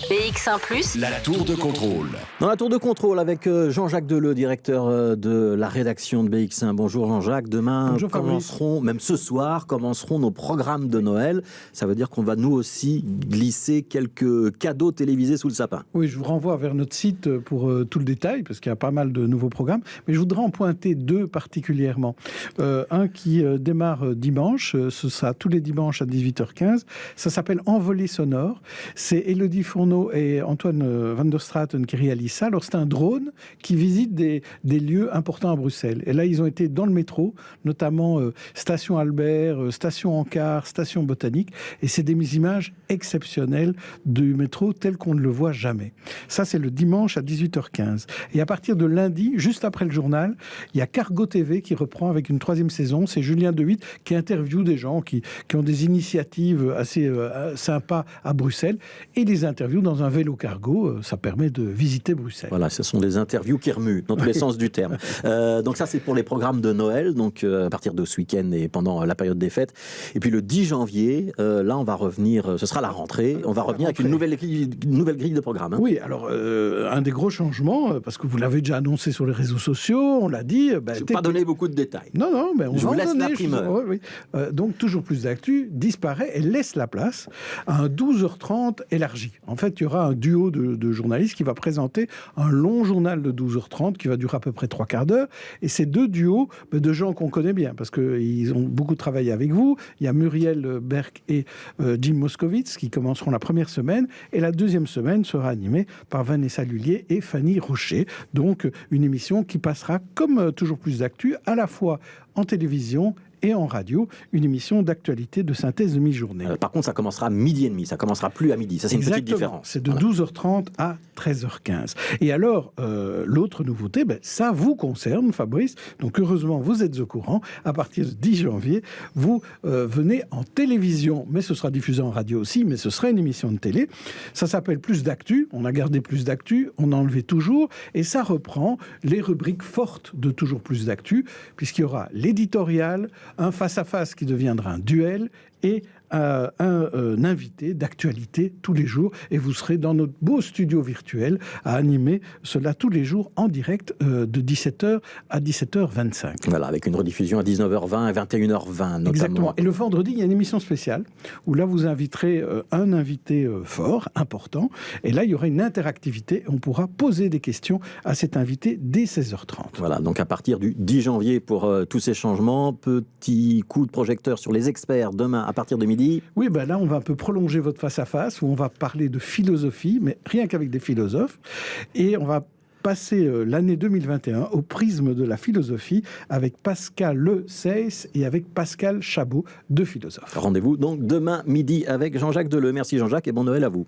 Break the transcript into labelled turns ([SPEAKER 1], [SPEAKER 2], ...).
[SPEAKER 1] BX1+,
[SPEAKER 2] La tour de contrôle.
[SPEAKER 3] Dans la tour de contrôle avec Jean-Jacques Deleu, directeur de la rédaction de BX1. Bonjour Jean-Jacques, demain
[SPEAKER 4] Bonjour,
[SPEAKER 3] commenceront, même ce soir, commenceront nos programmes de Noël. Ça veut dire qu'on va nous aussi glisser quelques cadeaux télévisés sous le sapin.
[SPEAKER 4] Oui, je vous renvoie vers notre site pour tout le détail, parce qu'il y a pas mal de nouveaux programmes. Mais je voudrais en pointer deux particulièrement. Un qui démarre dimanche, ce sera tous les dimanches à 18h15. Ça s'appelle Envolée sonore. C'est Élodie Fourneau et Antoine van der Straten qui réalisent ça. Alors, c'est un drone qui visite des lieux importants à Bruxelles. Et là, ils ont été dans le métro, notamment Station Albert, Station Ancart, Station Botanique. Et c'est des images exceptionnelles du métro tel qu'on ne le voit jamais. Ça, c'est le dimanche à 18h15. Et à partir de lundi, juste après le journal, il y a Cargo TV qui reprend avec une 3e saison. C'est Julien Dehuit qui interviewe des gens qui ont des initiatives assez sympas à Bruxelles et les interviews dans un vélo cargo. Ça permet de visiter Bruxelles.
[SPEAKER 3] Voilà, ce sont des interviews qui remuent dans tous les sens du terme. Donc ça, c'est pour les programmes de Noël, donc à partir de ce week-end et pendant la période des fêtes. Et puis le 10 janvier, là, on va revenir, ce sera la rentrée, on va revenir avec une nouvelle grille de programme. Hein.
[SPEAKER 4] Oui, alors un des gros changements, parce que vous l'avez déjà annoncé sur les réseaux sociaux, on l'a dit...
[SPEAKER 3] je ne vais pas donner beaucoup de détails.
[SPEAKER 4] Non, mais on
[SPEAKER 3] je
[SPEAKER 4] va
[SPEAKER 3] vous laisse
[SPEAKER 4] donner,
[SPEAKER 3] la primeur.
[SPEAKER 4] Oui. Donc toujours plus d'actu disparaît et laisse la place à un 12h30 élargi. En fait, il y aura un duo de journalistes qui va présenter un long journal de 12h30 qui va durer à peu près 3/4 d'heure. Et ces deux duos de gens qu'on connaît bien, parce qu'ils ont beaucoup travaillé avec vous. Il y a Muriel Berck et Jim Moskowitz qui commenceront la première semaine. Et la deuxième semaine sera animée par Vanessa Lullier et Fanny Rocher. Donc, une émission qui passera, comme toujours plus d'actu, à la fois en télévision et en radio, une émission d'actualité de synthèse de mi-journée.
[SPEAKER 3] Par contre, ça commencera à 12h30, ça commencera plus à midi. Ça, c'est une petite différence.
[SPEAKER 4] C'est de 12h30 à 13h15. Et alors, l'autre nouveauté, ça vous concerne, Fabrice. Donc, heureusement, vous êtes au courant. À partir du 10 janvier, vous venez en télévision, mais ce sera diffusé en radio aussi, mais ce sera une émission de télé. Ça s'appelle Plus d'actu. On a gardé Plus d'actu, on a enlevé Toujours, et ça reprend les rubriques fortes de Toujours plus d'actu, puisqu'il y aura l'éditorial, un face-à-face qui deviendra un duel et un invité d'actualité tous les jours. Et vous serez dans notre beau studio virtuel à animer cela tous les jours en direct de 17h à 17h25.
[SPEAKER 3] Voilà, avec une rediffusion à 19h20 et 21h20 notamment.
[SPEAKER 4] Exactement. Et le vendredi, il y a une émission spéciale où là, vous inviterez un invité fort, important. Et là, il y aura une interactivité. On pourra poser des questions à cet invité dès 16h30.
[SPEAKER 3] Voilà, donc à partir du 10 janvier pour tous ces changements, petit coup de projecteur sur les experts demain à partir de midi.
[SPEAKER 4] Oui, là, on va un peu prolonger votre face-à-face où on va parler de philosophie, mais rien qu'avec des philosophes. Et on va passer l'année 2021 au prisme de la philosophie avec Pascal Le Seyss et avec Pascal Chabot, deux philosophes.
[SPEAKER 3] Rendez-vous donc demain midi avec Jean-Jacques Deleu. Merci Jean-Jacques et bon Noël à vous.